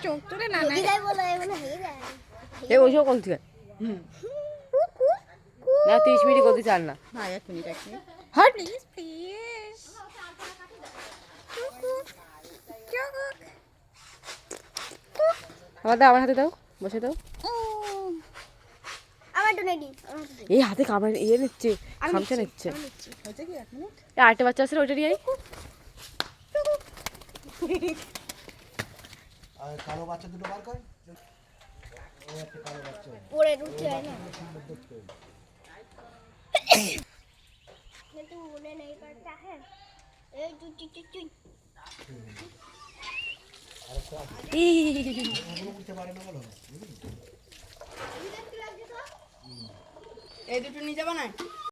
চোখ তুলে না ওইসব কোন থেকে না 30 মিনিট করতে চান না ভাই 1 মিনিট হাট প্লিজ প্লিজ আমার হাতে দাও বসে দাও এই হাতে কামড় নিচ্ছে খামচা নিচ্ছে হয়েছে কি 1 মিনিট এই আরেকটা বাচ্চা আছে ওইটা নিয়ে আর কালো বাচ্চা দুটো বার কর ও একটা কালো বাচ্চা পড়ে উঠছে না ये तो उन्हें नहीं करता है ए चुच উঠতে পারে না বলো এই দুটো নিয়ে যাবা না